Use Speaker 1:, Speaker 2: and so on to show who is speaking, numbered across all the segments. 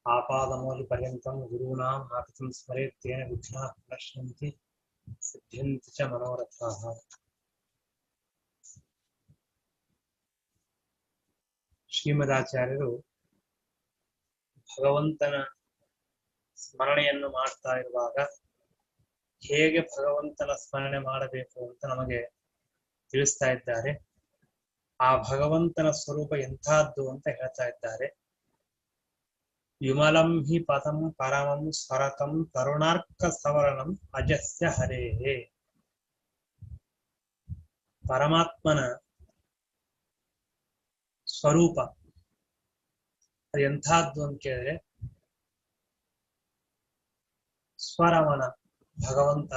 Speaker 1: आपादमौलिपर्यन्तं गुरूणां नापितं स्मरेत् तेन विघ्नाः प्रणश्यन्ति सिद्ध्यन्ति च मनोरथाः। ಶ್ರೀಮದಾಚಾರ್ಯರು ಭಗವಂತನ ಸ್ಮರಣೆಯನ್ನು ಮಾಡ್ತಾ ಇರುವಾಗ ಹೇಗೆ ಭಗವಂತನ ಸ್ಮರಣೆ ಮಾಡಬೇಕು ಅಂತ ನಮಗೆ ತಿಳಿಸ್ತಾ ಇದ್ದಾರೆ. ಆ ಭಗವಂತನ ಸ್ವರೂಪ ಎಂಥದ್ದು ಅಂತ ಹೇಳ್ತಾ ಇದ್ದಾರೆ. ವಿಮಲಂ ಹಿ ಪದಂ ಪರಮಂ ಸ್ವರತಂ ತರುಣಾರ್ಕ ಸವರಣಂ ಅಜಸ್ಯ ಹರೇಹೇ. ಪರಮಾತ್ಮನ ಸ್ವರೂಪ ಅದು ಎಂಥದ್ದು ಅಂತ ಕೇಳಿದ್ರೆ, ಸ್ವರಮಣ. ಭಗವಂತ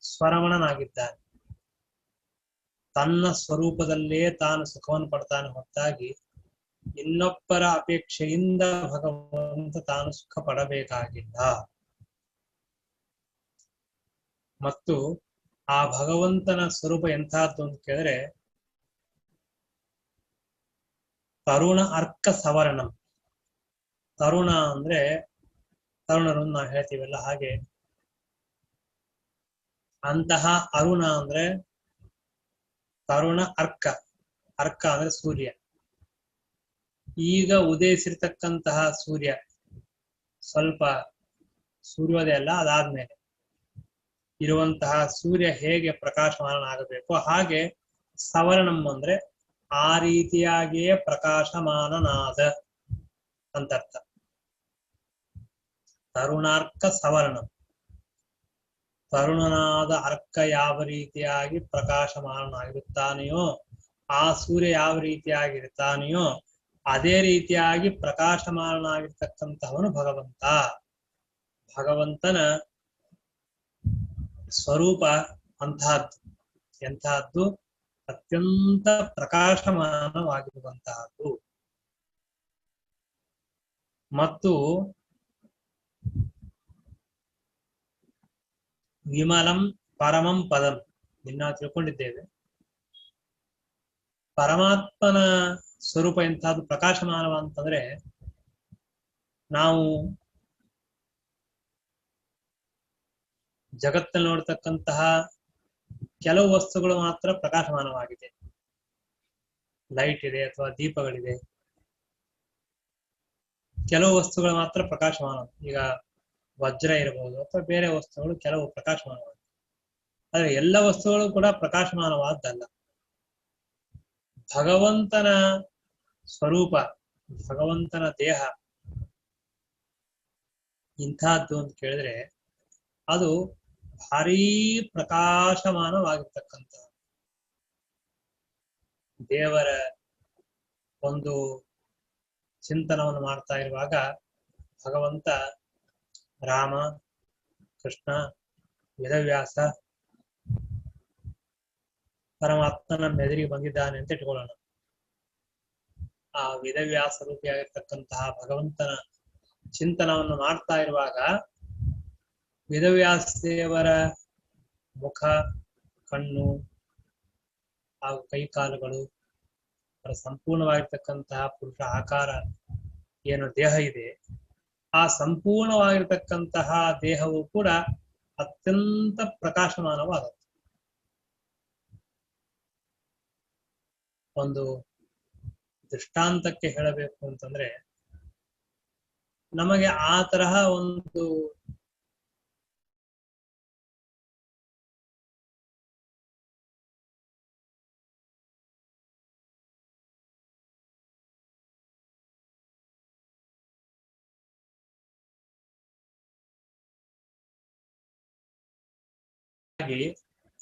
Speaker 1: ಸ್ವರಮಣನಾಗಿದ್ದಾನೆ. ತನ್ನ ಸ್ವರೂಪದಲ್ಲೇ ತಾನು ಸುಖವನ್ನು ಪಡ್ತಾನೆ ಹೊರತಾಗಿ ಇನ್ನೊಬ್ಬರ ಅಪೇಕ್ಷೆಯಿಂದ ಭಗವಂತ ತಾನು ಸುಖ ಪಡಬೇಕಾಗಿಲ್ಲ. ಮತ್ತು ಆ ಭಗವಂತನ ಸ್ವರೂಪ ಎಂಥದ್ದು ಅಂತ ಕೇಳಿದ್ರೆ, ತರುಣ ಅರ್ಕ ಸವರ್ಣಂ. ತರುಣ ಅಂದ್ರೆ ತರುಣರು ನಾವು ಹೇಳ್ತೀವಲ್ಲ, ಹಾಗೆ ಅಂತಹ ಅರುಣ ಅಂದ್ರೆ ತರುಣ ಅರ್ಕ. ಅರ್ಕ ಅಂದ್ರೆ ಸೂರ್ಯ. ಈಗ ಉದಯಿಸಿರ್ತಕ್ಕಂತಹ ಸೂರ್ಯ ಸ್ವಲ್ಪ ಸೂರ್ಯೋದಯ ಅಲ್ಲ, ಅದಾದ್ಮೇಲೆ ಇರುವಂತಹ ಸೂರ್ಯ ಹೇಗೆ ಪ್ರಕಾಶಮಾನನಾಗಬೇಕು ಹಾಗೆ ಸವರ್ಣಂ ಅಂದ್ರೆ ಆ ರೀತಿಯಾಗಿಯೇ ಪ್ರಕಾಶಮಾನನಾದ ಅಂತರ್ಥ. ತರುಣಾರ್ಕ ಸವರ್ಣಂ. ತರುಣನಾದ ಅರ್ಕ ಯಾವ ರೀತಿಯಾಗಿ ಪ್ರಕಾಶಮಾನನಾಗಿರುತ್ತಾನೆಯೋ, ಆ ಸೂರ್ಯ ಯಾವ ರೀತಿಯಾಗಿರ್ತಾನೆಯೋ ಅದೇ ರೀತಿಯಾಗಿ ಪ್ರಕಾಶಮಾನನಾಗಿರ್ತಕ್ಕಂತಹವನು ಭಗವಂತ. ಭಗವಂತನ ಸ್ವರೂಪ ಅಂತಹದ್ದು. ಎಂತಹದ್ದು? ಅತ್ಯಂತ ಪ್ರಕಾಶಮಾನವಾಗಿರುವಂತಹದ್ದು. ಮತ್ತು ವಿಮಲಂ ಪರಮಂ ಪದಂ ನಾವು ತಿಳ್ಕೊಂಡಿದ್ದೇವೆ. ಪರಮಾತ್ಮನ ಸ್ವರೂಪ ಎಂತಹದ್ದು ಪ್ರಕಾಶಮಾನವ ಅಂತಂದ್ರೆ, ನಾವು ಜಗತ್ತಲ್ಲಿ ನೋಡ್ತಕ್ಕಂತಹ ಕೆಲವು ವಸ್ತುಗಳು ಮಾತ್ರ ಪ್ರಕಾಶಮಾನವಾಗಿದೆ. ಲೈಟ್ ಇದೆ ಅಥವಾ ದೀಪಗಳಿದೆ. ಕೆಲವು ವಸ್ತುಗಳು ಮಾತ್ರ ಪ್ರಕಾಶಮಾನ. ಈಗ ವಜ್ರ ಇರಬಹುದು ಅಥವಾ ಬೇರೆ ವಸ್ತುಗಳು ಕೆಲವು ಪ್ರಕಾಶಮಾನವಾಗಿದೆ. ಆದ್ರೆ ಎಲ್ಲ ವಸ್ತುಗಳು ಕೂಡ ಪ್ರಕಾಶಮಾನವಾದ್ದಲ್ಲ. ಭಗವಂತನ ಸ್ವರೂಪ, ಭಗವಂತನ ದೇಹ ಇಂಥದ್ದು ಅಂತ ಕೇಳಿದ್ರೆ ಅದು ಭಾರೀ ಪ್ರಕಾಶಮಾನವಾಗಿರ್ತಕ್ಕಂಥ ದೇವರ ಒಂದು ಚಿಂತನವನ್ನು ಮಾಡ್ತಾ ಇರುವಾಗ ಭಗವಂತ ರಾಮ, ಕೃಷ್ಣ, ವೇದವ್ಯಾಸ ಪರಮಾತ್ಮನ ಎದುರಿಗೆ ಬಂದಿದ್ದಾನೆ ಅಂತ ಇಟ್ಕೊಳ್ಳೋಣ. ಆ ವೇದವ್ಯಾಸ ರೂಪಿಯಾಗಿರ್ತಕ್ಕಂತಹ ಭಗವಂತನ ಚಿಂತನವನ್ನು ಮಾಡ್ತಾ ಇರುವಾಗ ವೇದವ್ಯಾಸ ದೇವರ ಮುಖ, ಕಣ್ಣು ಹಾಗೂ ಕೈಕಾಲುಗಳು, ಅವರ ಸಂಪೂರ್ಣವಾಗಿರ್ತಕ್ಕಂತಹ ಪುರುಷ ಆಕಾರ ಏನು ದೇಹ ಇದೆ, ಆ ಸಂಪೂರ್ಣವಾಗಿರ್ತಕ್ಕಂತಹ ದೇಹವು ಕೂಡ ಅತ್ಯಂತ ಪ್ರಕಾಶಮಾನವಾದದ್ದು. ಒಂದು ದೃಷ್ಟಾಂತಕ್ಕೆ ಹೇಳಬೇಕು ಅಂತಂದ್ರೆ, ನಮಗೆ ಆ ತರಹ ಒಂದು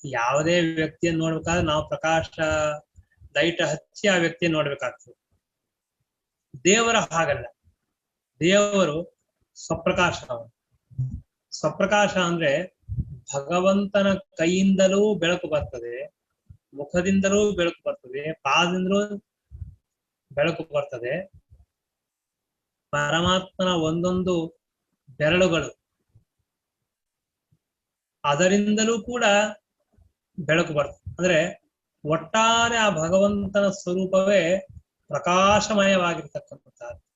Speaker 1: ಯಾವುದೇ ವ್ಯಕ್ತಿಯನ್ನು ನೋಡ್ಬೇಕಾದ್ರೆ ನಾವು ಪ್ರಕಾಶ ಲೈಟ್ ಹಚ್ಚಿ ಆ ವ್ಯಕ್ತಿಯನ್ನು ನೋಡ್ಬೇಕಾಗ್ತದೆ. ದೇವರ ಹಾಗಲ್ಲ. ದೇವರು ಸ್ವಪ್ರಕಾಶ. ಸ್ವಪ್ರಕಾಶ ಅಂದ್ರೆ ಭಗವಂತನ ಕೈಯಿಂದಲೂ ಬೆಳಕು ಬರ್ತದೆ, ಮುಖದಿಂದಲೂ ಬೆಳಕು ಬರ್ತದೆ, ಪಾದದಿಂದಲೂ ಬೆಳಕು ಬರ್ತದೆ. ಪರಮಾತ್ಮನ ಒಂದೊಂದು ಬೆರಳುಗಳು ಅದರಿಂದಲೂ ಕೂಡ ಬೆಳಕು ಬರ್ತದೆ. ಅಂದ್ರೆ ಒಟ್ಟಾರೆ ಆ ಭಗವಂತನ ಸ್ವರೂಪವೇ ಪ್ರಕಾಶಮಯವಾಗಿರ್ತಕ್ಕಂಥದ್ದು.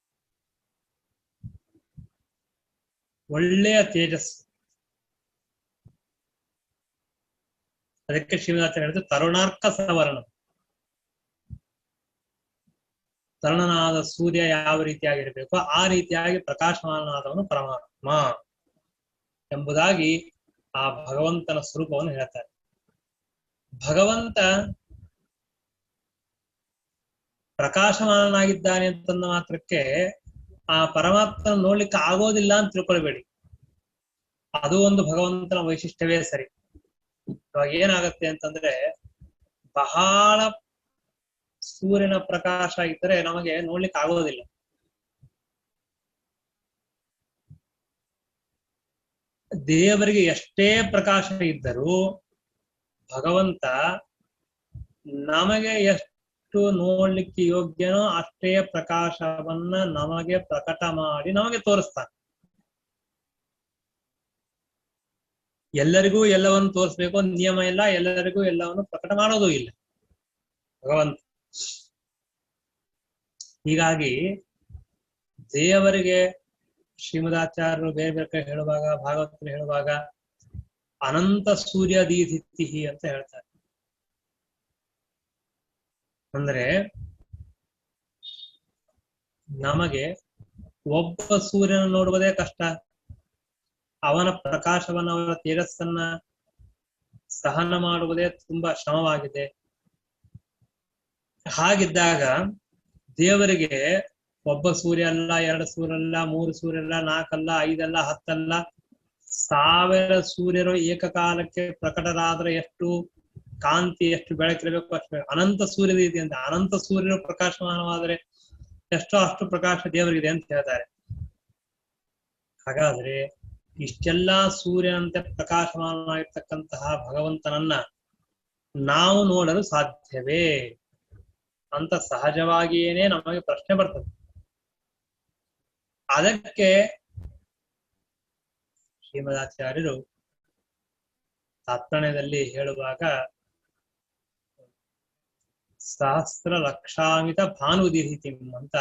Speaker 1: ಒಳ್ಳೆಯ ತೇಜಸ್ಸು. ಅದಕ್ಕೆ ಶ್ರೀಮದಾಚಾರ್ಯ ಹೇಳಿದ್ರು ತರುಣಾರ್ಕ ಸವರ್ಣ. ತರುಣನಾದ ಸೂರ್ಯ ಯಾವ ರೀತಿಯಾಗಿರ್ಬೇಕು ಆ ರೀತಿಯಾಗಿ ಪ್ರಕಾಶಮಾನನಾದವನು ಪರಮಾತ್ಮ ಎಂಬುದಾಗಿ ಆ ಭಗವಂತನ ಸ್ವರೂಪವನ್ನು ಹೇಳ್ತಾರೆ. ಭಗವಂತ ಪ್ರಕಾಶಮಾನನಾಗಿದ್ದಾನೆ ಅಂತಂದ ಮಾತ್ರಕ್ಕೆ ಆ ಪರಮಾತ್ಮನ ನೋಡ್ಲಿಕ್ಕೆ ಆಗೋದಿಲ್ಲ ಅಂತ ತಿಳ್ಕೊಳ್ಬೇಡಿ. ಅದು ಒಂದು ಭಗವಂತನ ವೈಶಿಷ್ಟ್ಯವೇ ಸರಿ. ಇವಾಗ ಏನಾಗತ್ತೆ ಅಂತಂದ್ರೆ, ಬಹಳ ಸೂರ್ಯನ ಪ್ರಕಾಶ ಇದ್ದರೆ ನಮಗೆ ನೋಡ್ಲಿಕ್ಕೆ ಆಗೋದಿಲ್ಲ. ದೇವರಿಗೆ ಎಷ್ಟೇ ಪ್ರಕಾಶ ಇದ್ದರೂ ಭಗವಂತ ನಮಗೆ ಎಷ್ಟು ನೋಡ್ಲಿಕ್ಕೆ ಯೋಗ್ಯನೋ ಅಷ್ಟೇ ಪ್ರಕಾಶವನ್ನ ನಮಗೆ ಪ್ರಕಟ ಮಾಡಿ ನಮಗೆ ತೋರಿಸ್ತಾನೆ. ಎಲ್ಲರಿಗೂ ಎಲ್ಲವನ್ನು ತೋರಿಸ್ಬೇಕು ಅಂತ ನಿಯಮ ಇಲ್ಲ, ಎಲ್ಲರಿಗೂ ಎಲ್ಲವನ್ನು ಪ್ರಕಟ ಮಾಡೋದು ಇಲ್ಲ ಭಗವಂತ. ಹೀಗಾಗಿ ದೇವರಿಗೆ ಶ್ರೀಮದಾಚಾರ್ಯರು ಬೇರೆ ಬೇರೆ ಕಡೆ ಹೇಳುವಾಗ, ಭಾಗವತರು ಹೇಳುವಾಗ ಅನಂತ ಸೂರ್ಯ ದೀಧಿತಿ ಅಂತ ಹೇಳ್ತಾರೆ. ಅಂದ್ರೆ ನಮಗೆ ಒಬ್ಬ ಸೂರ್ಯನ ನೋಡುವುದೇ ಕಷ್ಟ. ಅವನ ಪ್ರಕಾಶವನ್ನ, ಅವನ ತೇಜಸ್ಸನ್ನ ಸಹನ ಮಾಡುವುದೇ ತುಂಬಾ ಶ್ರಮವಾಗಿದೆ. ಹಾಗಿದ್ದಾಗ ದೇವರಿಗೆ ಒಬ್ಬ ಸೂರ್ಯ ಅಲ್ಲ, 2 ಸೂರ್ಯ ಅಲ್ಲ, 3 ಸೂರ್ಯ ಅಲ್ಲ, 4 ಅಲ್ಲ, 5 ಅಲ್ಲ, 10 ಅಲ್ಲ, 1000 ಸೂರ್ಯರು ಏಕಕಾಲಕ್ಕೆ ಪ್ರಕಟರಾದ್ರೆ ಎಷ್ಟು ಕಾಂತಿ, ಎಷ್ಟು ಬೆಳಕಿರಬೇಕು ಅಷ್ಟು. ಅನಂತ ಸೂರ್ಯದ ಇದೆ ಅಂತ, ಅನಂತ ಸೂರ್ಯರು ಪ್ರಕಾಶಮಾನವಾದರೆ ಎಷ್ಟೋ ಅಷ್ಟು ಪ್ರಕಾಶ ದೇವರಿಗಿದೆ ಅಂತ ಹೇಳ್ತಾರೆ. ಹಾಗಾದ್ರೆ ಇಷ್ಟೆಲ್ಲಾ ಸೂರ್ಯನಂತೆ ಪ್ರಕಾಶಮಾನವಾಗಿರ್ತಕ್ಕಂತಹ ಭಗವಂತನನ್ನ ನಾವು ನೋಡಲು ಸಾಧ್ಯವೇ ಅಂತ ಸಹಜವಾಗಿಯೇನೆ ನಮಗೆ ಪ್ರಶ್ನೆ ಬರ್ತದೆ. ಅದಕ್ಕೆ ಶ್ರೀಮದಾಚಾರ್ಯರು ತಾತ್ಪರ್ಯದಲ್ಲಿ ಹೇಳುವಾಗ ಸಹಸ್ರ ಲಕ್ಷಾಮಿತ ಭಾನುದಿಹಿತಿ ಅಂತ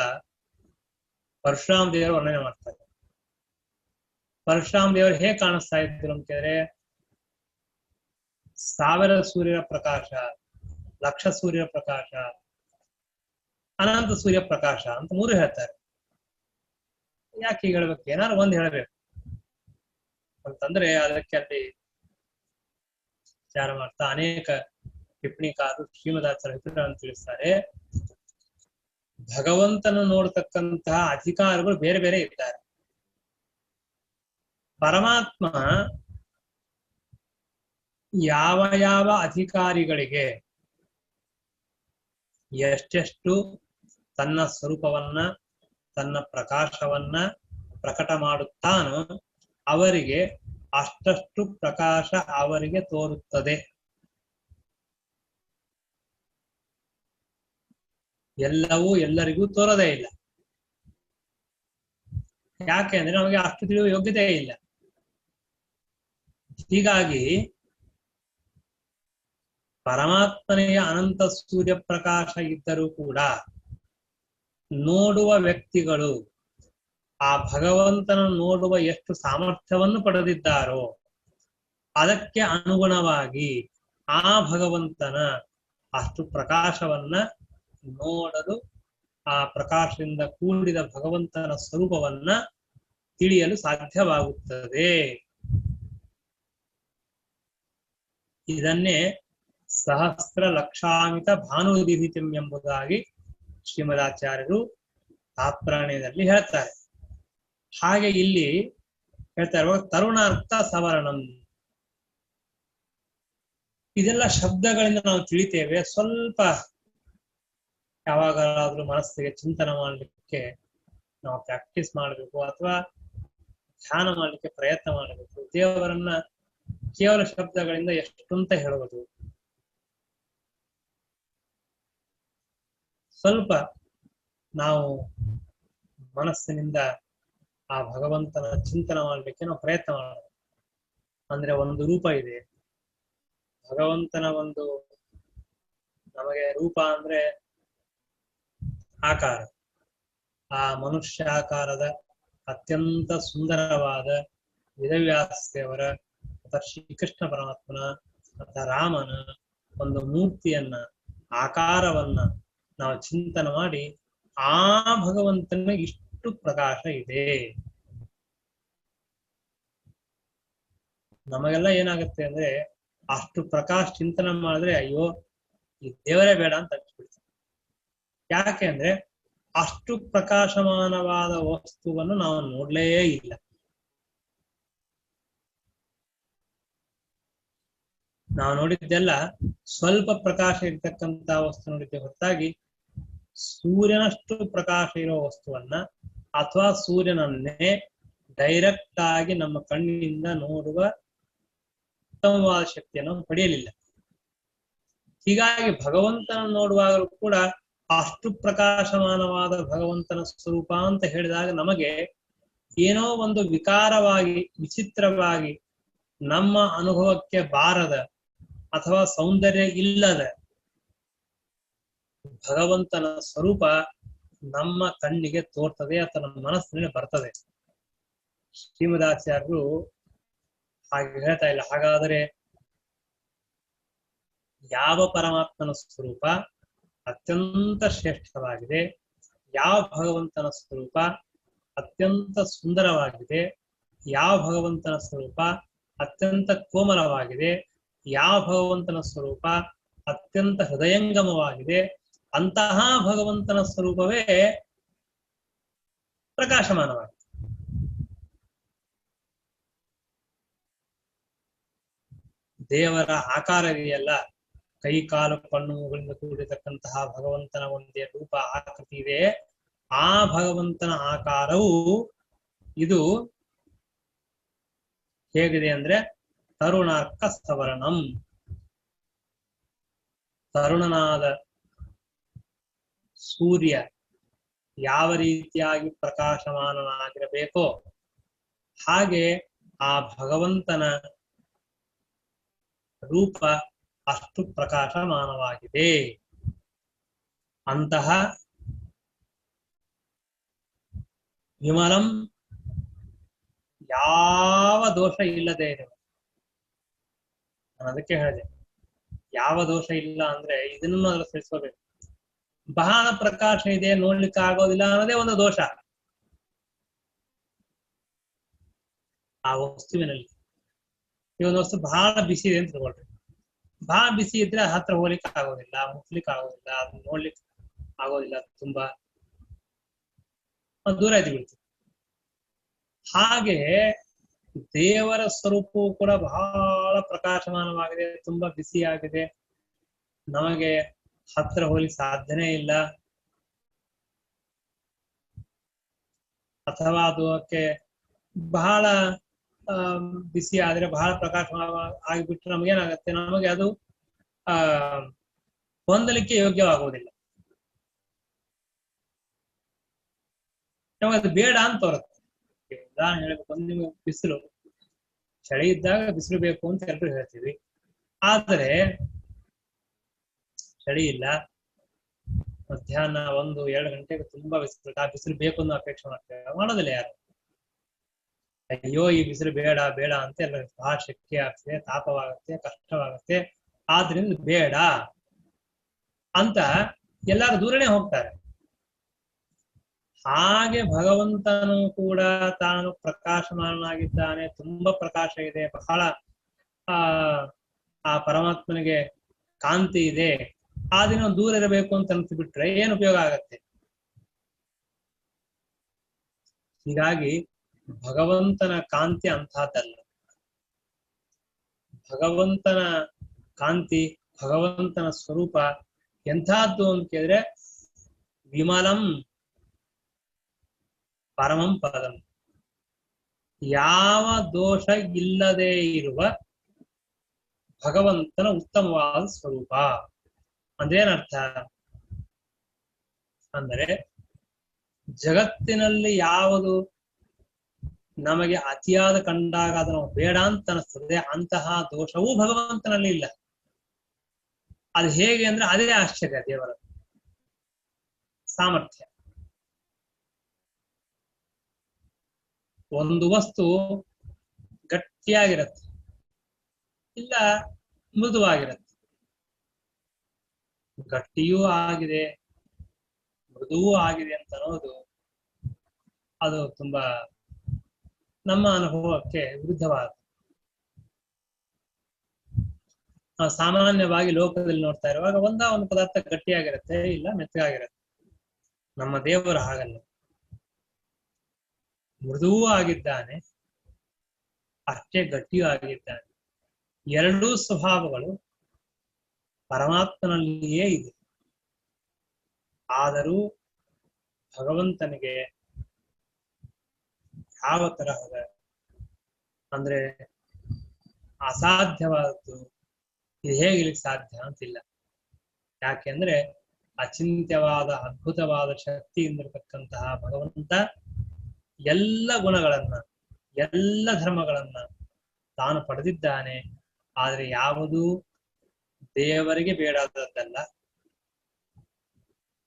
Speaker 1: ಪರಶುರಾಮ ದೇವರು ವರ್ಣನೆ ಮಾಡ್ತಾರೆ. ಪರಶುರಾಮ ದೇವರು ಹೇಗೆ ಕಾಣಿಸ್ತಾ ಇದ್ರು ಅಂತ ಕೇಳಿದ್ರೆ, 1000 ಸೂರ್ಯರ ಪ್ರಕಾಶ, 1,00,000 ಸೂರ್ಯರ ಪ್ರಕಾಶ, ಅನಂತ ಸೂರ್ಯ ಪ್ರಕಾಶ ಅಂತ 3 ಹೇಳ್ತಾರೆ. ಯಾಕೆ ಹೀಗೆ ಹೇಳ್ಬೇಕು? ಏನಾದ್ರು ಒಂದು ಹೇಳಬೇಕು ಅಂತಂದ್ರೆ ಅದಕ್ಕೆ ಅಲ್ಲಿ ವಿಚಾರ ಮಾಡ್ತಾ ಅನೇಕ ಟಿಪ್ಪಣಿಕಾರರು ಶ್ರೀಮದಾಚಾರ್ಯ ಅಂತ ತಿಳಿಸ್ತಾರೆ. ಭಗವಂತನ ನೋಡ್ತಕ್ಕಂತಹ ಅಧಿಕಾರಿಗಳು ಬೇರೆ ಬೇರೆ ಇದ್ದಾರೆ. ಪರಮಾತ್ಮ ಯಾವ ಯಾವ ಅಧಿಕಾರಿಗಳಿಗೆ ಎಷ್ಟೆಷ್ಟು ತನ್ನ ಸ್ವರೂಪವನ್ನ, ತನ್ನ ಪ್ರಕಾಶವನ್ನ ಪ್ರಕಟ ಮಾಡುತ್ತಾನೋ ಅವರಿಗೆ ಅಷ್ಟಷ್ಟು ಪ್ರಕಾಶ ಅವರಿಗೆ ತೋರುತ್ತದೆ. ಎಲ್ಲವೂ ಎಲ್ಲರಿಗೂ ತೋರದೇ ಇಲ್ಲ. ಯಾಕೆ ಅಂದ್ರೆ ನಮಗೆ ಅಷ್ಟು ತಿಳಿಯುವ ಯೋಗ್ಯತೆ ಇಲ್ಲ. ಹೀಗಾಗಿ ಪರಮಾತ್ಮನೆಯ ಅನಂತ ಸೂರ್ಯ ಪ್ರಕಾಶ ಇದ್ದರೂ ಕೂಡ ನೋಡುವ ವ್ಯಕ್ತಿಗಳು ಆ ಭಗವಂತನ ನೋಡುವ ಎಷ್ಟು ಸಾಮರ್ಥ್ಯವನ್ನು ಪಡೆದಿದ್ದಾರೋ ಅದಕ್ಕೆ ಅನುಗುಣವಾಗಿ ಆ ಭಗವಂತನ ಅಷ್ಟು ಪ್ರಕಾಶವನ್ನ ನೋಡಲು, ಆ ಪ್ರಕಾಶದಿಂದ ಕೂಡಿದ ಭಗವಂತನ ಸ್ವರೂಪವನ್ನ ತಿಳಿಯಲು ಸಾಧ್ಯವಾಗುತ್ತದೆ. ಇದನ್ನೇ ಸಹಸ್ರ ಲಕ್ಷಾಮಿತ ಭಾನುದಿಹಿತಿಂ ಎಂಬುದಾಗಿ ಶ್ರೀಮದಾಚಾರ್ಯರು ತಾತ್ಪರ್ಯದಲ್ಲಿ ಹೇಳ್ತಾರೆ. ಹಾಗೆ ಇಲ್ಲಿ ಹೇಳ್ತಾ ಇರುವಾಗ ತರುಣಾರ್ಥ ಸವರ್ಣಂ, ಇದೆಲ್ಲ ಶಬ್ದಗಳಿಂದ ನಾವು ತಿಳಿತೇವೆ. ಸ್ವಲ್ಪ ಯಾವಾಗಲಾದ್ರೂ ಮನಸ್ಸಿಗೆ ಚಿಂತನೆ ಮಾಡಲಿಕ್ಕೆ ನಾವು ಪ್ರಾಕ್ಟೀಸ್ ಮಾಡಬೇಕು ಅಥವಾ ಧ್ಯಾನ ಮಾಡಲಿಕ್ಕೆ ಪ್ರಯತ್ನ ಮಾಡಬೇಕು. ದೇವರನ್ನ ಕೇವಲ ಶಬ್ದಗಳಿಂದ ಎಷ್ಟು ಅಂತ ಹೇಳುವುದು, ಸ್ವಲ್ಪ ನಾವು ಮನಸ್ಸಿನಿಂದ ಆ ಭಗವಂತನ ಚಿಂತನೆ ಮಾಡಲಿಕ್ಕೆ ನಾವು ಪ್ರಯತ್ನ ಮಾಡಬೇಕು. ಅಂದ್ರೆ ಒಂದು ರೂಪ ಇದೆ ಭಗವಂತನ, ಒಂದು ನಮಗೆ ರೂಪ ಅಂದ್ರೆ ಆಕಾರ, ಆ ಮನುಷ್ಯಾಕಾರದ ಅತ್ಯಂತ ಸುಂದರವಾದ ವೇದವ್ಯಾಸದೇವರ ಅಥವಾ ಶ್ರೀಕೃಷ್ಣ ಪರಮಾತ್ಮನ ಅಥವಾ ರಾಮನ ಒಂದು ಮೂರ್ತಿಯನ್ನ ಆಕಾರವನ್ನ ನಾವು ಚಿಂತನೆ ಮಾಡಿ ಆ ಭಗವಂತನ ಇಷ್ಟು ಪ್ರಕಾಶ ಇದೆ. ನಮಗೆಲ್ಲ ಏನಾಗುತ್ತೆ ಅಂದ್ರೆ ಅಷ್ಟು ಪ್ರಕಾಶ ಚಿಂತನೆ ಮಾಡಿದ್ರೆ ಅಯ್ಯೋ ಈ ದೇವರೇ ಬೇಡ ಅಂತ ಅನ್ಸ್ಬಿಡ್ತಾರೆ. ಯಾಕೆ ಅಂದ್ರೆ ಅಷ್ಟು ಪ್ರಕಾಶಮಾನವಾದ ವಸ್ತುವನ್ನು ನಾವು ನೋಡ್ಲೇ ಇಲ್ಲ. ನಾವು ನೋಡಿದ್ದೆಲ್ಲ ಸ್ವಲ್ಪ ಪ್ರಕಾಶ ಇರ್ತಕ್ಕಂತ ವಸ್ತು ನೋಡಿದ್ದೆ ಹೊರತಾಗಿ ಸೂರ್ಯನಷ್ಟು ಪ್ರಕಾಶ ಇರೋ ವಸ್ತುವನ್ನ ಅಥವಾ ಸೂರ್ಯನನ್ನೇ ಡೈರೆಕ್ಟ್ ಆಗಿ ನಮ್ಮ ಕಣ್ಣಿನಿಂದ ನೋಡುವ ಉತ್ತಮವಾದ ಶಕ್ತಿಯನ್ನು ಪಡೆಯಲಿಲ್ಲ. ಹೀಗಾಗಿ ಭಗವಂತನ ನೋಡುವಾಗಲೂ ಕೂಡ ಅಷ್ಟು ಪ್ರಕಾಶಮಾನವಾದ ಭಗವಂತನ ಸ್ವರೂಪ ಅಂತ ಹೇಳಿದಾಗ ನಮಗೆ ಏನೋ ಒಂದು ವಿಕಾರವಾಗಿ ವಿಚಿತ್ರವಾಗಿ ನಮ್ಮ ಅನುಭವಕ್ಕೆ ಬಾರದ ಅಥವಾ ಸೌಂದರ್ಯ ಇಲ್ಲದ ಭಗವಂತನ ಸ್ವರೂಪ ನಮ್ಮ ಕಣ್ಣಿಗೆ ತೋರ್ತದೆ ಅಥವಾ ನಮ್ಮ ಮನಸ್ಸಿನಲ್ಲಿ ಬರ್ತದೆ. ಶ್ರೀಮದಾಚಾರ್ಯರು ಹಾಗೆ ಹೇಳ್ತಾ ಇಲ್ಲ. ಹಾಗಾದರೆ ಯಾವ ಪರಮಾತ್ಮನ ಸ್ವರೂಪ ಅತ್ಯಂತ ಶ್ರೇಷ್ಠವಾಗಿದೆ, ಯಾವ ಭಗವಂತನ ಸ್ವರೂಪ ಅತ್ಯಂತ ಸುಂದರವಾಗಿದೆ, ಯಾವ ಭಗವಂತನ ಸ್ವರೂಪ ಅತ್ಯಂತ ಕೋಮಲವಾಗಿದೆ, ಯಾವ ಭಗವಂತನ ಸ್ವರೂಪ ಅತ್ಯಂತ ಹೃದಯಂಗಮವಾಗಿದೆ, ಅಂತಹ ಭಗವಂತನ ಸ್ವರೂಪವೇ ಪ್ರಕಾಶಮಾನವಾಗಿದೆ. ದೇವರ ಆಕಾರ ಇದೆಯಲ್ಲ, ಕೈ ಕಾಲು ಕಣ್ಣುಗಳಿಂದ ಕೂಡಿರತಕ್ಕಂತಹ ಭಗವಂತನ ಒಂದೇ ರೂಪ ಆಕೃತಿ ಇದೆ. ಆ ಭಗವಂತನ ಆಕಾರವು ಇದು ಹೇಗಿದೆ ಅಂದ್ರೆ ತರುಣಾರ್ಕ ಸವರ್ಣಂ, ತರುಣನಾದ ಸೂರ್ಯ ಯಾವ ರೀತಿಯಾಗಿ ಪ್ರಕಾಶಮಾನನಾಗಿರಬೇಕೋ ಹಾಗೆ ಆ ಭಗವಂತನ ರೂಪ ಅಷ್ಟು ಪ್ರಕಾಶಮಾನವಾಗಿದೆ. ಅಂತಹ ವಿಮಲಂ, ಯಾವ ದೋಷ ಇಲ್ಲದೆ ಇದೆ. ನಾನು ಅದಕ್ಕೆ ಹೇಳಿದೆ, ಯಾವ ದೋಷ ಇಲ್ಲ ಅಂದ್ರೆ ಇದನ್ನು ಅದರ ತಿಳಿಸ್ಕೋಬೇಕು. ಬಹಳ ಪ್ರಕಾಶ ಇದೆ, ನೋಡ್ಲಿಕ್ಕೆ ಆಗೋದಿಲ್ಲ ಅನ್ನೋದೇ ಒಂದು ದೋಷ ಆ ವಸ್ತುವಿನಲ್ಲಿ. ಈ ಒಂದು ವಸ್ತು ಬಹಳ ಬಿಸಿ ಇದೆ ಅಂತ ತಿಳ್ಕೊಳ್ರಿ. ಬಹಳ ಬಿಸಿ ಇದ್ರೆ ಹತ್ರ ಹೋಗ್ಲಿಕ್ಕೆ ಆಗೋದಿಲ್ಲ, ಮುಟ್ಲಿಕ್ಕೆ ಆಗೋದಿಲ್ಲ, ಅದನ್ನ ನೋಡ್ಲಿಕ್ಕೆ ಆಗೋದಿಲ್ಲ, ತುಂಬಾ ದೂರ ಇದ್ದು ಬಿಡ್ತೀವಿ. ಹಾಗೆ ದೇವರ ಸ್ವರೂಪವು ಕೂಡ ಬಹಳ ಪ್ರಕಾಶಮಾನವಾಗಿದೆ, ತುಂಬಾ ಬಿಸಿಯಾಗಿದೆ, ನಮಗೆ ಹತ್ರ ಹೋಗ್ಲಿಕ್ಕೆ ಸಾಧ್ಯನೇ ಇಲ್ಲ. ಅಥವಾ ಅದಕ್ಕೆ ಬಹಳ ಬಿಸಿ ಆದ್ರೆ ಬಹಳ ಪ್ರಕಾಶಮಾನ ಆಗಿಬಿಟ್ರೆ ನಮಗೇನಾಗತ್ತೆ, ನಮಗೆ ಅದು ಹೊಂದಲಿಕ್ಕೆ ಯೋಗ್ಯವಾಗುವುದಿಲ್ಲ, ನಮಗೆ ಅದು ಬೇಡ ಅಂತ ತೋರುತ್ತೆ. ಉದಾಹರಣೆ ಹೇಳ್ಬೇಕು ಅಂದ್ರೆ, ನಿಮಗೆ ಬಿಸಿಲು, ಚಳಿ ಇದ್ದಾಗ ಬಿಸಿಲು ಬೇಕು ಅಂತ ಎಲ್ಲರೂ ಹೇಳ್ತೀವಿ. ಆದರೆ ಚಳಿ ಇಲ್ಲ, ಮಧ್ಯಾಹ್ನ 1-2 ಗಂಟೆಗೆ ತುಂಬಾ ಬಿಸಿಲು, ಆ ಬಿಸಿಲು ಬೇಕು ಅನ್ನೋ ಅಪೇಕ್ಷೆ ಮಾಡ್ತೇವೆ, ಮಾಡೋದಿಲ್ಲ ಯಾರು. ಅಯ್ಯೋ ಈ ಬಿಸಿಲು ಬೇಡ ಬೇಡ ಅಂತ ಎಲ್ಲ ಬಹಳ ಶಕ್ತಿ ಆಗ್ತದೆ, ತಾಪವಾಗುತ್ತೆ, ಕಷ್ಟವಾಗುತ್ತೆ, ಆದ್ರಿಂದ ಬೇಡ ಅಂತ ಎಲ್ಲಾರು ದೂರನೇ ಹೋಗ್ತಾರೆ. ಹಾಗೆ ಭಗವಂತನು ಕೂಡ ತಾನು ಪ್ರಕಾಶಮಾನನಾಗಿದ್ದಾನೆ, ತುಂಬಾ ಪ್ರಕಾಶ ಇದೆ, ಬಹಳ ಆ ಪರಮಾತ್ಮನಿಗೆ ಕಾಂತಿ ಇದೆ, ಆ ದಿನ ದೂರ ಇರಬೇಕು ಅಂತ ಅನ್ಸಿಬಿಟ್ರೆ ಏನು ಉಪಯೋಗ ಆಗತ್ತೆ? ಹೀಗಾಗಿ ಭಗವಂತನ ಕಾಂತಿ ಅಂತಹದ್ದಲ್ಲ. ಭಗವಂತನ ಕಾಂತಿ, ಭಗವಂತನ ಸ್ವರೂಪ ಎಂಥದ್ದು ಅಂತ ಕೇಳಿದ್ರೆ ವಿಮಲಂ ಪರಮಂ ಪದಂ, ಯಾವ ದೋಷ ಇಲ್ಲದೆ ಇರುವ ಭಗವಂತನ ಉತ್ತಮವಾದ ಸ್ವರೂಪ. ಅಂದ್ರೇನರ್ಥ ಅಂದರೆ ಜಗತ್ತಿನಲ್ಲಿ ಯಾವುದು ನಮಗೆ ಅತಿಯಾದ ಕಂಡಾಗ ಅದನ್ನು ಬೇಡ ಅಂತ ಅನಿಸ್ತದೆ, ಅಂತಹ ದೋಷವೂ ಭಗವಂತನಲ್ಲಿ ಇಲ್ಲ. ಅದು ಹೇಗೆ ಅಂದ್ರೆ ಅದೇ ಆಶ್ಚರ್ಯ ದೇವರ ಸಾಮರ್ಥ್ಯ. ಒಂದು ವಸ್ತು ಗಟ್ಟಿಯಾಗಿರತ್ತೆ, ಇಲ್ಲ ಮೃದುವಾಗಿರತ್ತೆ. ಗಟ್ಟಿಯೂ ಆಗಿದೆ ಮೃದುವೂ ಆಗಿದೆ ಅಂತ ಅನ್ನೋದು ಅದು ತುಂಬಾ ನಮ್ಮ ಅನುಭವಕ್ಕೆ ವಿರುದ್ಧವಾದ. ನಾವು ಸಾಮಾನ್ಯವಾಗಿ ಲೋಕದಲ್ಲಿ ನೋಡ್ತಾ ಇರುವಾಗ ಒಂದು ಪದಾರ್ಥ ಗಟ್ಟಿಯಾಗಿರುತ್ತೆ, ಇಲ್ಲ ಮೆತ್ತಗಾಗಿರುತ್ತೆ. ನಮ್ಮ ದೇವರು ಹಾಗಲ್ಲ, ಮೃದುವೂ ಆಗಿದ್ದಾನೆ, ಅಷ್ಟೇ ಗಟ್ಟಿಯೂ ಆಗಿದ್ದಾನೆ. ಎರಡೂ ಸ್ವಭಾವಗಳು ಪರಮಾತ್ಮನಲ್ಲಿಯೇ ಇದೆ. ಆದರೂ ಭಗವಂತನಿಗೆ ಯಾವ ತರಹದ ಅಂದ್ರೆ ಅಸಾಧ್ಯವಾದದ್ದು ಇದು ಹೇಗಿಲಿಕ್ಕೆ ಸಾಧ್ಯ ಅಂತಿಲ್ಲ. ಯಾಕೆಂದ್ರೆ ಅಚಿಂತ್ಯವಾದ ಅದ್ಭುತವಾದ ಶಕ್ತಿಯಿಂದಿರತಕ್ಕಂತಹ ಭಗವಂತ ಎಲ್ಲ ಗುಣಗಳನ್ನ ಎಲ್ಲ ಧರ್ಮಗಳನ್ನ ತಾನು ಪಡೆದಿದ್ದಾನೆ. ಆದ್ರೆ ಯಾವುದೂ ದೇವರಿಗೆ ಬೇಡಾದದ್ದಲ್ಲ,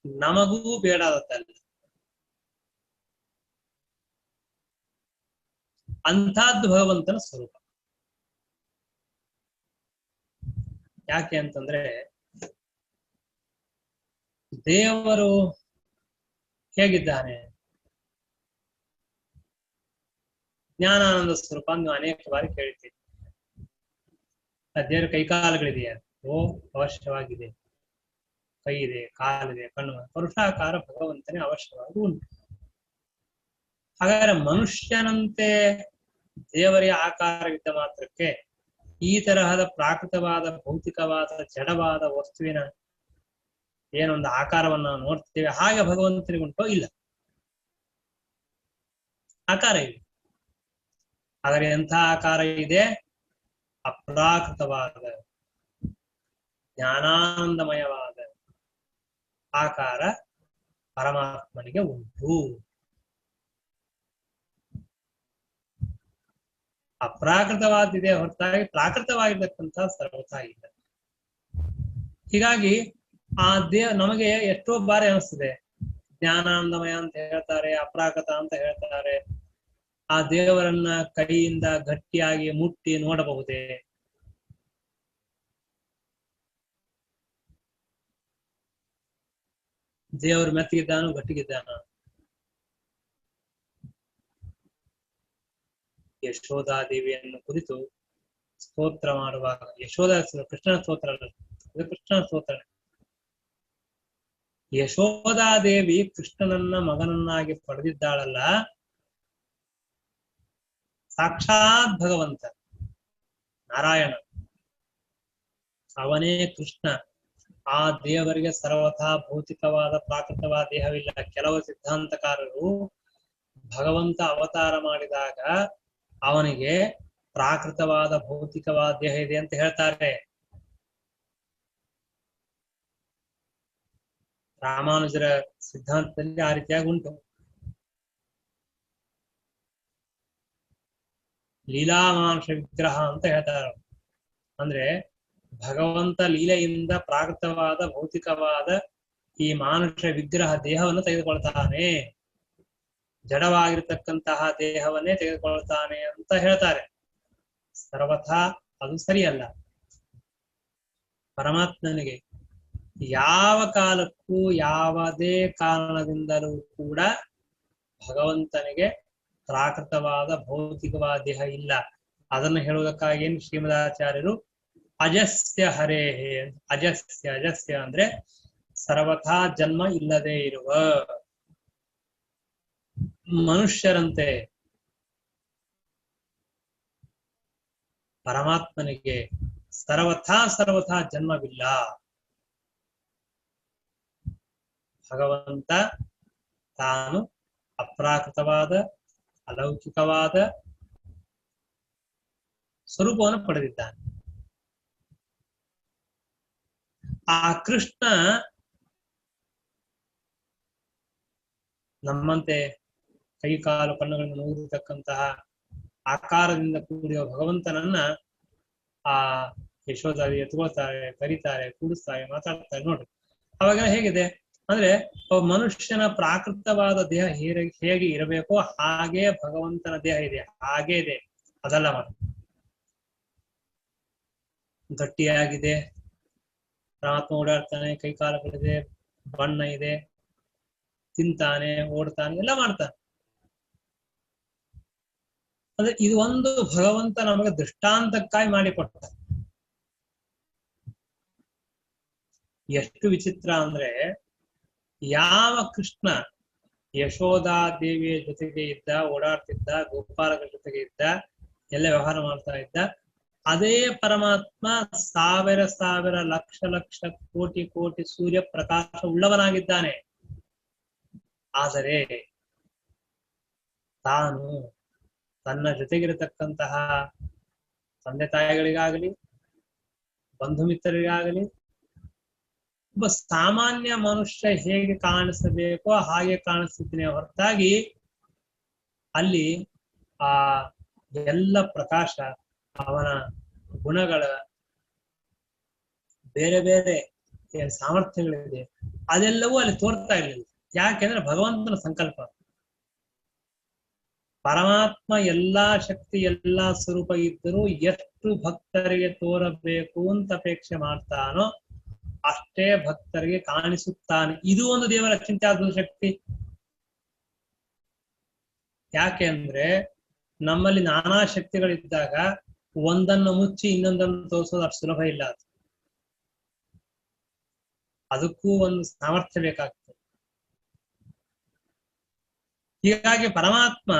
Speaker 1: ನಮಗೂ ಬೇಡಾದದ್ದಲ್ಲ. ಅಂಥದ್ದು ಭಗವಂತನ ಸ್ವರೂಪ. ಯಾಕೆ ಅಂತಂದ್ರೆ ದೇವರು ಹೇಗಿದ್ದಾನೆ? ಜ್ಞಾನಾನಂದ ಸ್ವರೂಪ ನೀವು ಅನೇಕ ಬಾರಿ ಕೇಳ್ತೀವಿ. ದೇವರ ಕೈಕಾಲುಗಳಿದೆಯಾ? ಓ, ಅವಶ್ಯವಾಗಿದೆ. ಕೈ ಇದೆ, ಕಾಲಿದೆ, ಕಣ್ಣು, ಪುರುಷಾಕಾರ ಭಗವಂತನೇ ಅವಶ್ಯವಾಗಿ ಉಂಟು. ಹಾಗಾದ್ರೆ ಮನುಷ್ಯನಂತೆ ದೇವರಿಗೆ ಆಕಾರವಿದ್ದ ಮಾತ್ರಕ್ಕೆ ಈ ತರಹದ ಪ್ರಾಕೃತವಾದ ಭೌತಿಕವಾದ ಜಡವಾದ ವಸ್ತುವಿನ ಏನೊಂದು ಆಕಾರವನ್ನು ನಾವು ನೋಡ್ತೇವೆ, ಹಾಗೆ ಭಗವಂತನಿಗುಂಟೋ? ಇಲ್ಲ, ಆಕಾರ ಇದೆ. ಆದರೆ ಎಂಥ ಆಕಾರ ಇದೆ? ಅಪ್ರಾಕೃತವಾದ ಜ್ಞಾನಾನಂದಮಯವಾದ ಆಕಾರ ಪರಮಾತ್ಮನಿಗೆ ಉಂಟು. ಅಪ್ರಾಕೃತವಾದಿದೆ ಹೊರತಾಗಿ ಪ್ರಾಕೃತವಾಗಿರ್ತಕ್ಕಂಥ ಸರ್ವತಾ ಇಲ್ಲ. ಹೀಗಾಗಿ ಆ ನಮಗೆ ಎಷ್ಟೋ ಬಾರಿ ಅನಿಸ್ತದೆ, ಜ್ಞಾನಾನಂದಮಯ ಅಂತ ಹೇಳ್ತಾರೆ, ಅಪ್ರಾಕೃತ ಅಂತ ಹೇಳ್ತಾರೆ. ಆ ದೇವರನ್ನ ಕೈಯಿಂದ ಗಟ್ಟಿಯಾಗಿ ಮುಟ್ಟಿ ನೋಡಬಹುದೇ? ದೇವರು ಮೆತ್ತಗಿದ್ದಾನು ಗಟ್ಟಿಗಿದ್ದಾನ? ಯಶೋಧಾದೇವಿಯನ್ನು ಕುರಿತು ಸ್ತೋತ್ರ ಮಾಡುವಾಗ, ಯಶೋಧ ಕೃಷ್ಣನ ಸ್ತೋತ್ರ ಅಲ್ಲ, ಇದು ಕೃಷ್ಣನ ಸ್ತೋತ್ರ. ಯಶೋಧಾದೇವಿ ಕೃಷ್ಣನನ್ನ ಮಗನನ್ನಾಗಿ ಪಡೆದಿದ್ದಾಳಲ್ಲ, ಸಾಕ್ಷಾತ್ ಭಗವಂತ ನಾರಾಯಣ, ಅವನೇ ಕೃಷ್ಣ. ಆ ದೇವರಿಗೆ ಸರ್ವಥಾ ಭೌತಿಕವಾದ ಪ್ರಾಕೃತವಾದ ದೇಹವಿಲ್ಲ. ಕೆಲವು ಸಿದ್ಧಾಂತಕಾರರು ಭಗವಂತ ಅವತಾರ ಮಾಡಿದಾಗ ಅವನಿಗೆ ಪ್ರಾಕೃತವಾದ ಭೌತಿಕವಾದ ದೇಹ ಇದೆ ಅಂತ ಹೇಳ್ತಾರೆ. ರಾಮಾನುಜರ ಸಿದ್ಧಾಂತದಲ್ಲಿ ಆ ರೀತಿಯಾಗಿ ಉಂಟು. ಲೀಲಾಮಾನುಷ ವಿಗ್ರಹ ಅಂತ ಹೇಳ್ತಾರೆ. ಅಂದ್ರೆ ಭಗವಂತ ಲೀಲೆಯಿಂದ ಪ್ರಾಕೃತವಾದ ಭೌತಿಕವಾದ ಈ ಮಾನುಷ ವಿಗ್ರಹ ದೇಹವನ್ನು ತೆಗೆದುಕೊಳ್ತಾನೆ, ಜಡವಾಗಿರ್ತಕ್ಕಂತಹ ದೇಹವನ್ನೇ ತೆಗೆದುಕೊಳ್ತಾನೆ ಅಂತ ಹೇಳ್ತಾರೆ. ಸರ್ವಥಾ ಅದು ಸರಿಯಲ್ಲ. ಪರಮಾತ್ಮನಿಗೆ ಯಾವ ಕಾಲಕ್ಕೂ ಯಾವುದೇ ಕಾರಣದಿಂದಲೂ ಕೂಡ ಭಗವಂತನಿಗೆ ಪ್ರಾಕೃತವಾದ ಭೌತಿಕವಾದ ದೇಹ ಇಲ್ಲ. ಅದನ್ನು ಹೇಳುವುದಕ್ಕಾಗಿ ಶ್ರೀಮದಾಚಾರ್ಯರು ಅಜಸ್ಯ ಹರೇ, ಅಜಸ್ಯ ಅಂದ್ರೆ ಸರ್ವಥಾ ಜನ್ಮ ಇಲ್ಲದೆ ಇರುವ ಮನುಷ್ಯರಂತೆ ಪರಮಾತ್ಮನಿಗೆ ಸರ್ವಥಾ ಜನ್ಮವಿಲ್ಲ. ಭಗವಂತ ತಾನು ಅಪ್ರಾಕೃತವಾದ ಅಲೌಕಿಕವಾದ ಸ್ವರೂಪವನ್ನು ಪಡೆದಿದ್ದಾನೆ. ಆ ಕೃಷ್ಣ ನಮ್ಮಂತೆ ಕೈ ಕಾಲು ಕಣ್ಣುಗಳನ್ನು ನೋಡಿರ್ತಕ್ಕಂತಹ ಆಕಾರದಿಂದ ಕೂಡಿರುವ ಭಗವಂತನನ್ನ ಆ ಯಶೋಧಾರಿ ಎತ್ಕೊಳ್ತಾರೆ, ಕರೀತಾರೆ, ಕೂಡಿಸ್ತಾರೆ, ಮಾತಾಡ್ತಾರೆ. ನೋಡ್ರಿ ಅವಾಗ ಹೇಗಿದೆ ಅಂದ್ರೆ ಮನುಷ್ಯನ ಪ್ರಾಕೃತವಾದ ದೇಹ ಹೇಗೆ ಇರಬೇಕೋ ಹಾಗೆ ಭಗವಂತನ ದೇಹ ಇದೆ, ಹಾಗೇ ಇದೆ. ಅದೆಲ್ಲ ಗಟ್ಟಿಯಾಗಿದೆ, ಪರಮಾತ್ಮ ಓಡಾಡ್ತಾನೆ, ಕೈಕಾಲುಗಳಿದೆ, ಬಣ್ಣ ಇದೆ, ತಿಂತಾನೆ, ಓಡ್ತಾನೆ, ಎಲ್ಲ ಮಾಡ್ತಾನೆ. ಅಂದ್ರೆ ಇದು ಒಂದು ಭಗವಂತ ನಮಗೆ ದೃಷ್ಟಾಂತಕ್ಕಾಗಿ ಮಾಡಿಕೊಟ್ಟ. ಎಷ್ಟು ವಿಚಿತ್ರ ಅಂದ್ರೆ, ಯಾವ ಕೃಷ್ಣ ಯಶೋಧಾ ದೇವಿಯ ಜೊತೆಗೆ ಇದ್ದ, ಓಡಾಡ್ತಿದ್ದ, ಗೋಪಾಲಕರ ಜೊತೆಗೆ ಇದ್ದ, ಎಲ್ಲ ವ್ಯವಹಾರ ಮಾಡ್ತಾ ಇದ್ದ, ಅದೇ ಪರಮಾತ್ಮ ಸಾವಿರ ಸಾವಿರ ಲಕ್ಷ ಲಕ್ಷ ಕೋಟಿ ಕೋಟಿ ಸೂರ್ಯ ಪ್ರಕಾಶ ಉಳ್ಳವನಾಗಿದ್ದಾನೆ. ಆದರೆ ತಾನು ತನ್ನ ಜೊತೆಗಿರತಕ್ಕಂತಹ ತಂದೆ ತಾಯಿಗಳಿಗಾಗಲಿ, ಬಂಧು ಮಿತ್ರರಿಗಾಗಲಿ, ಒಬ್ಬ ಸಾಮಾನ್ಯ ಮನುಷ್ಯ ಹೇಗೆ ಕಾಣಿಸಬೇಕೋ ಹಾಗೆ ಕಾಣಿಸ್ತಿದ್ದೇನೆ ಹೊರತಾಗಿ ಅಲ್ಲಿ ಆ ಎಲ್ಲ ಪ್ರಕಾಶ, ಅವನ ಗುಣಗಳ ಬೇರೆ ಬೇರೆ ಏನ್ ಸಾಮರ್ಥ್ಯಗಳಿದೆ ಅದೆಲ್ಲವೂ ಅಲ್ಲಿ ತೋರ್ತಾ ಇರಲಿಲ್ಲ. ಯಾಕೆಂದ್ರೆ ಭಗವಂತನ ಸಂಕಲ್ಪ. ಪರಮಾತ್ಮ ಎಲ್ಲಾ ಶಕ್ತಿ ಎಲ್ಲಾ ಸ್ವರೂಪ ಇದ್ದರೂ ಎಷ್ಟು ಭಕ್ತರಿಗೆ ತೋರಬೇಕು ಅಂತ ಅಪೇಕ್ಷೆ ಮಾಡ್ತಾನೋ ಅಷ್ಟೇ ಭಕ್ತರಿಗೆ ಕಾಣಿಸುತ್ತಾನೆ. ಇದು ಒಂದು ದೇವರ ಅತ್ಯಂತ ಶಕ್ತಿ. ಯಾಕೆ ಅಂದ್ರೆ ನಮ್ಮಲ್ಲಿ ನಾನಾ ಶಕ್ತಿಗಳಿದ್ದಾಗ ಒಂದನ್ನು ಮುಚ್ಚಿ ಇನ್ನೊಂದನ್ನು ತೋರಿಸೋದು ಅಷ್ಟು ಸುಲಭ ಇಲ್ಲ. ಅದಕ್ಕೂ ಒಂದು ಸಾಮರ್ಥ್ಯ ಬೇಕಾಗ್ತದೆ. ಹೀಗಾಗಿ ಪರಮಾತ್ಮ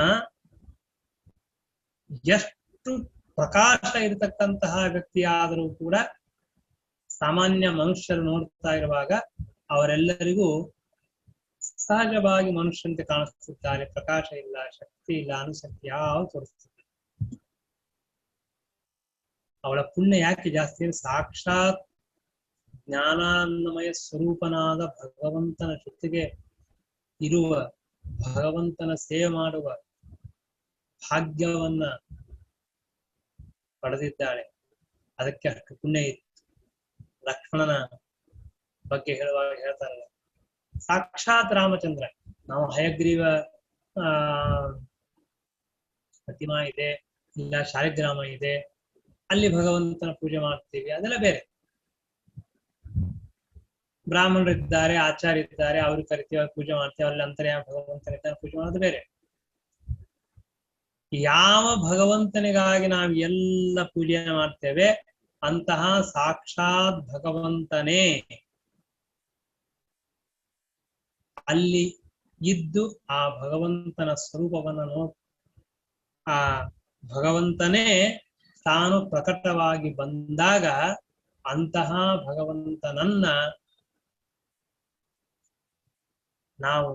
Speaker 1: ಎಷ್ಟು ಪ್ರಕಾಶ ಇರತಕ್ಕಂತಹ ವ್ಯಕ್ತಿಯಾದರೂ ಕೂಡ ಸಾಮಾನ್ಯ ಮನುಷ್ಯರು ನೋಡ್ತಾ ಇರುವಾಗ ಅವರೆಲ್ಲರಿಗೂ ಸಹಜವಾಗಿ ಮನುಷ್ಯಂತೆ ಕಾಣಿಸ್ತಿದ್ದಾರೆ. ಪ್ರಕಾಶ ಇಲ್ಲ, ಶಕ್ತಿ ಇಲ್ಲ, ಅನುಶಕ್ತಿ ಯಾವ ತೋರಿಸ್ತಿಲ್ಲ. ಅವಳ ಪುಣ್ಯ ಯಾಕೆ ಜಾಸ್ತಿ? ಸಾಕ್ಷಾತ್ ಜ್ಞಾನಾನ್ನಮಯ ಸ್ವರೂಪನಾದ ಭಗವಂತನ ಜೊತೆಗೆ ಇರುವ, ಭಗವಂತನ ಸೇವೆ ಮಾಡುವ ಭಾಗ್ಯವನ್ನ ಪಡೆದಿದ್ದಾಳೆ. ಅದಕ್ಕೆ ಅಷ್ಟು ಪುಣ್ಯ ಇತ್ತು. ಲಕ್ಷ್ಮಣನ ಬಗ್ಗೆ ಹೇಳುವಾಗ ಹೇಳ್ತಾರಲ್ಲ, ಸಾಕ್ಷಾತ್ ರಾಮಚಂದ್ರ. ನಾವು ಹಯಗ್ರೀವ ಪ್ರತಿಮಾ ಇದೆ, ಇಲ್ಲ ಶಾಲಿಗ್ರಾಮ ಇದೆ, ಅಲ್ಲಿ ಭಗವಂತನ ಪೂಜೆ ಮಾಡ್ತೀವಿ, ಅದೆಲ್ಲ ಬೇರೆ. ಬ್ರಾಹ್ಮಣರಿದ್ದಾರೆ, ಆಚಾರ್ಯ ಇದ್ದಾರೆ, ಅವ್ರಿಗೆ ಕರಿತೀವಿ, ಪೂಜೆ ಮಾಡ್ತೇವೆ, ಅಲ್ಲಿ ಅಂತರ್ಯಾಮ ಭಗವಂತನಿದ್ದಾನೆ, ಪೂಜೆ ಮಾಡೋದು ಬೇರೆ. ಯಾವ ಭಗವಂತನಿಗಾಗಿ ನಾವು ಎಲ್ಲ ಪೂಜೆ ಮಾಡ್ತೇವೆ ಅಂತಹ ಸಾಕ್ಷಾತ್ ಭಗವಂತನೇ ಅಲ್ಲಿ ಇದ್ದು ಆ ಭಗವಂತನ ಸ್ವರೂಪವನ್ನು ಆ ಭಗವಂತನೇ ತಾನು ಪ್ರಕಟವಾಗಿ ಬಂದಾಗ ಅಂತಹ ಭಗವಂತನನ್ನ ನಾವು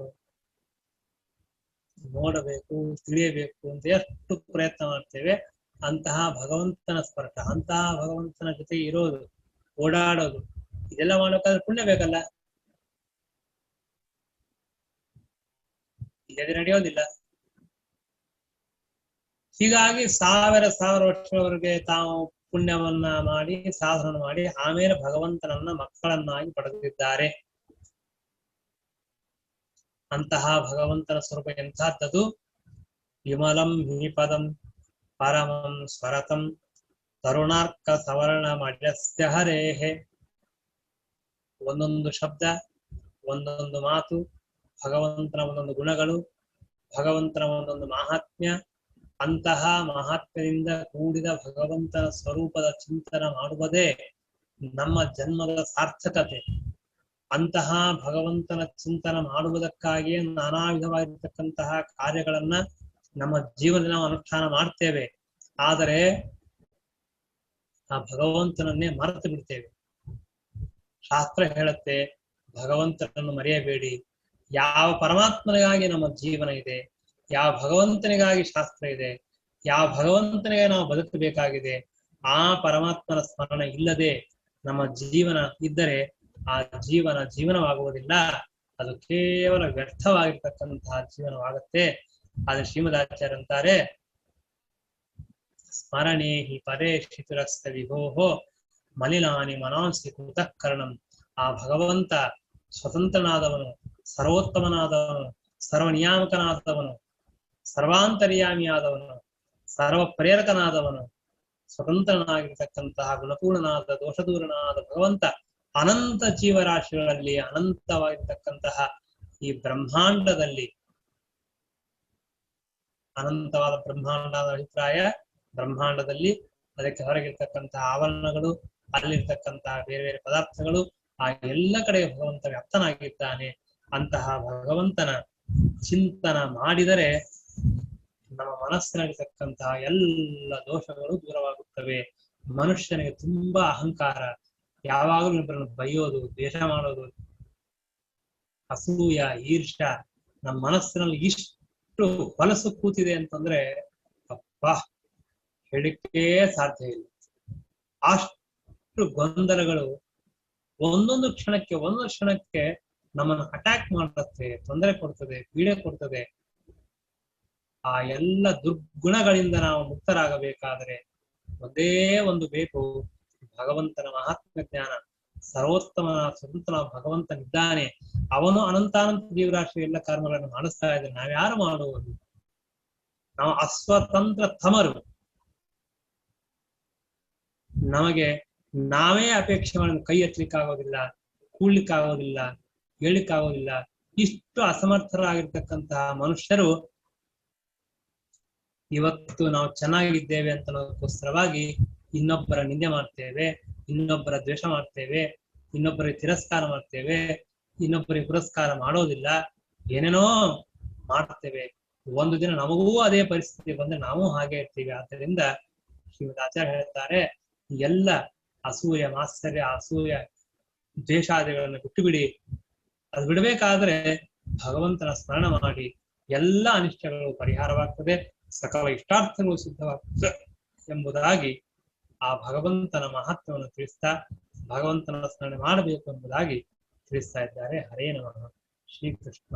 Speaker 1: ನೋಡಬೇಕು, ತಿಳಿಯಬೇಕು ಅಂತ ಎಷ್ಟು ಪ್ರಯತ್ನ ಮಾಡ್ತೇವೆ. ಅಂತಹ ಭಗವಂತನ ಸ್ಪರ್ಶ, ಅಂತಹ ಭಗವಂತನ ಜೊತೆ ಇರೋದು, ಓಡಾಡೋದು, ಇದೆಲ್ಲ ಮಾಡೋಕ್ಕಾದ್ರೆ ಪುಣ್ಯ ಬೇಕಲ್ಲ. ಇಲ್ಲದೆ ನಡೆಯೋದಿಲ್ಲ. ಹೀಗಾಗಿ ಸಾವಿರ ವರ್ಷದವರೆಗೆ ತಾವು ಪುಣ್ಯವನ್ನ ಮಾಡಿ ಸಾಧನ ಮಾಡಿ ಆಮೇಲೆ ಭಗವಂತನನ್ನ ಮಕ್ಕಳನ್ನಾಗಿ ಪಡೆದಿದ್ದಾರೆ. ಅಂತಹ ಭಗವಂತನ ಸ್ವರೂಪ ಎಂಥದ್ದು? ವಿಮಲಂ ಹಿಪದಂ ಪರಮಂ ಸ್ವರತಂ ತರುಣಾರ್ಕ ಸವರ್ಣ ಮಜಸ್ಯ ಹರೇಹೆ. ಒಂದೊಂದು ಶಬ್ದ, ಒಂದೊಂದು ಮಾತು, ಭಗವಂತನ ಒಂದೊಂದು ಗುಣಗಳು, ಭಗವಂತನ ಒಂದೊಂದು ಮಹಾತ್ಮ್ಯ. ಅಂತಹ ಮಹಾತ್ಮ್ಯದಿಂದ ಕೂಡಿದ ಭಗವಂತನ ಸ್ವರೂಪದ ಚಿಂತನ ಮಾಡುವುದೇ ನಮ್ಮ ಜನ್ಮದ ಸಾರ್ಥಕತೆ. ಅಂತಹ ಭಗವಂತನ ಚಿಂತನ ಮಾಡುವುದಕ್ಕಾಗಿಯೇ ನಾನಾ ವಿಧವಾಗಿರ್ತಕ್ಕಂತಹ ಕಾರ್ಯಗಳನ್ನ ನಮ್ಮ ಜೀವನದಲ್ಲಿ ನಾವು ಅನುಷ್ಠಾನ ಮಾಡ್ತೇವೆ. ಆದರೆ ಆ ಭಗವಂತನನ್ನೇ ಮರೆತು ಬಿಡ್ತೇವೆ. ಶಾಸ್ತ್ರ ಹೇಳುತ್ತೆ, ಭಗವಂತನನ್ನು ಮರೆಯಬೇಡಿ. ಯಾವ ಪರಮಾತ್ಮನಿಗಾಗಿ ನಮ್ಮ ಜೀವನ ಇದೆ, ಯಾವ ಭಗವಂತನಿಗಾಗಿ ಶಾಸ್ತ್ರ ಇದೆ, ಯಾವ ಭಗವಂತನಿಗೆ ನಾವು ಬದುಕಬೇಕಾಗಿದೆ, ಆ ಪರಮಾತ್ಮನ ಸ್ಮರಣ ಇಲ್ಲದೆ ನಮ್ಮ ಜೀವನ ಇದ್ದರೆ ಆ ಜೀವನವಾಗುವುದಿಲ್ಲ. ಅದು ಕೇವಲ ವ್ಯರ್ಥವಾಗಿರ್ತಕ್ಕಂತಹ ಜೀವನವಾಗುತ್ತೆ. ಆದ್ರೆ ಶ್ರೀಮದಾಚಾರ್ಯ ಅಂತಾರೆ, ಸ್ಮರಣೆ ಹಿ ಪರೇ ಶಿತುರಸ್ತ ವಿಭೋಹೋ ಮಲಿನಾನಿ ಮನಾಂಸಿ ಕೃತಃಕರಣಂ. ಆ ಭಗವಂತ ಸ್ವತಂತ್ರನಾದವನು, ಸರ್ವೋತ್ತಮನಾದವನು, ಸರ್ವನಿಯಾಮಕನಾದವನು, ಸರ್ವಾಂತರ್ಯಾಮಿಯಾದವನು. ಸರ್ವ ಪ್ರೇರಕನಾದವನು, ಸ್ವತಂತ್ರನಾಗಿರ್ತಕ್ಕಂತಹ ಗುಣಪೂರ್ಣನಾದ ದೋಷದೂರನಾದ ಭಗವಂತ ಅನಂತ ಜೀವರಾಶಿಗಳಲ್ಲಿ ಅನಂತವಾಗಿರ್ತಕ್ಕಂತಹ ಈ ಬ್ರಹ್ಮಾಂಡದಲ್ಲಿ, ಅನಂತವಾದ ಬ್ರಹ್ಮಾಂಡದ ಅಭಿಪ್ರಾಯ ಬ್ರಹ್ಮಾಂಡದಲ್ಲಿ ಅದಕ್ಕೆ ಹೊರಗಿರ್ತಕ್ಕಂತಹ ಆವರಣಗಳು, ಅಲ್ಲಿರ್ತಕ್ಕಂತಹ ಬೇರೆ ಬೇರೆ ಪದಾರ್ಥಗಳು, ಆ ಎಲ್ಲ ಕಡೆ ಭಗವಂತ ವ್ಯಾಪ್ತನಾಗಿದ್ದಾನೆ. ಅಂತಹ ಭಗವಂತನ ಚಿಂತನ ಮಾಡಿದರೆ ನಮ್ಮ ಮನಸ್ಸಿನಲ್ಲಿರ್ತಕ್ಕಂತಹ ಎಲ್ಲ ದೋಷಗಳು ದೂರವಾಗುತ್ತವೆ. ಮನುಷ್ಯನಿಗೆ ತುಂಬಾ ಅಹಂಕಾರ, ಯಾವಾಗಲೂ ಇಬ್ಬರನ್ನು ಬೈಯೋದು, ದ್ವೇಷ ಮಾಡೋದು, ಅಸೂಯ, ಈರ್ಷ ನಮ್ಮ ಮನಸ್ಸಿನಲ್ಲಿ ಇಷ್ಟು ಹೊಲಸು ಕೂತಿದೆ ಅಂತಂದ್ರೆ ಅಪ್ಪ ಹೇಳಿಕೆ ಸಾಧ್ಯ ಇಲ್ಲ. ಅಷ್ಟು ಗೊಂದಲಗಳು ಒಂದೊಂದು ಕ್ಷಣಕ್ಕೆ ನಮ್ಮನ್ನು ಅಟ್ಯಾಕ್ ಮಾಡುತ್ತೆ, ತೊಂದರೆ ಕೊಡ್ತದೆ, ಪೀಡೆ ಕೊಡ್ತದೆ. ಆ ಎಲ್ಲ ದುರ್ಗುಣಗಳಿಂದ ನಾವು ಮುಕ್ತರಾಗಬೇಕಾದರೆ ಒಂದೇ ಒಂದು ಬೇಕು, ಭಗವಂತನ ಮಹಾತ್ಮ ಜ್ಞಾನ. ಸರ್ವೋತ್ತಮನ ಸ್ವತಂತ್ರ ಭಗವಂತನಿದ್ದಾನೆ, ಅವನು ಅನಂತಾನಂತ ಜೀವರಾಶಿ ಎಲ್ಲ ಕರ್ಮಗಳನ್ನು ಮಾಡಿಸ್ತಾ ಇದ್ದಾನೆ. ನಾವ್ಯಾರು ಮಾಡುವುದು? ನಾವು ಅಸ್ವತಂತ್ರ ತಮರು. ನಮಗೆ ನಾವೇ ಅಪೇಕ್ಷೆ ಮಾಡಿ ಕೈ ಎತ್ತಲಿಕ್ಕಾಗೋದಿಲ್ಲ, ಕೂಡ್ಲಿಕ್ಕಾಗೋದಿಲ್ಲ, ಹೇಳಿಕ್ಕಾಗೋದಿಲ್ಲ. ಇಷ್ಟು ಅಸಮರ್ಥರಾಗಿರ್ತಕ್ಕಂತಹ ಮನುಷ್ಯರು ಇವತ್ತು ನಾವು ಚೆನ್ನಾಗಿದ್ದೇವೆ ಅಂತ ಅನ್ನೋದಕ್ಕೋಸ್ಕರವಾಗಿ ಇನ್ನೊಬ್ಬರ ನಿಂದೆ ಮಾಡ್ತೇವೆ, ಇನ್ನೊಬ್ಬರ ದ್ವೇಷ ಮಾಡ್ತೇವೆ, ಇನ್ನೊಬ್ಬರಿಗೆ ತಿರಸ್ಕಾರ ಮಾಡ್ತೇವೆ, ಇನ್ನೊಬ್ಬರಿಗೆ ಪುರಸ್ಕಾರ ಮಾಡೋದಿಲ್ಲ, ಏನೇನೋ ಮಾಡ್ತೇವೆ. ಒಂದು ದಿನ ನಮಗೂ ಅದೇ ಪರಿಸ್ಥಿತಿ ಬಂದ್ರೆ ನಾವು ಹಾಗೆ ಇರ್ತೀವಿ. ಆದ್ದರಿಂದ ಶ್ರೀಮದ್ ಆಚಾರ್ಯ ಹೇಳ್ತಾರೆ, ಎಲ್ಲ ಅಸೂಯ, ಮಾತ್ಸರ್ಯ, ಅಸೂಯ, ದ್ವೇಷಾದಿಗಳನ್ನು ಬಿಟ್ಟು ಬಿಡಿ. ಅದು ಬಿಡಬೇಕಾದ್ರೆ ಭಗವಂತನ ಸ್ಮರಣ ಮಾಡಿ, ಎಲ್ಲ ಅನಿಷ್ಟಗಳು ಪರಿಹಾರವಾಗ್ತದೆ, ಸಕಲ ಇಷ್ಟಾರ್ಥಗಳು ಸಿದ್ಧವಾಗ್ತದೆ ಎಂಬುದಾಗಿ ಆ ಭಗವಂತನ ಮಹತ್ವವನ್ನು ತಿಳಿಸ್ತಾ ಭಗವಂತನ ಸ್ಮರಣೆ ಮಾಡಬೇಕು ಎಂಬುದಾಗಿ ತಿಳಿಸ್ತಾ ಇದ್ದಾರೆ. ಹರೇ ನಮಃ. ಶ್ರೀಕೃಷ್ಣ.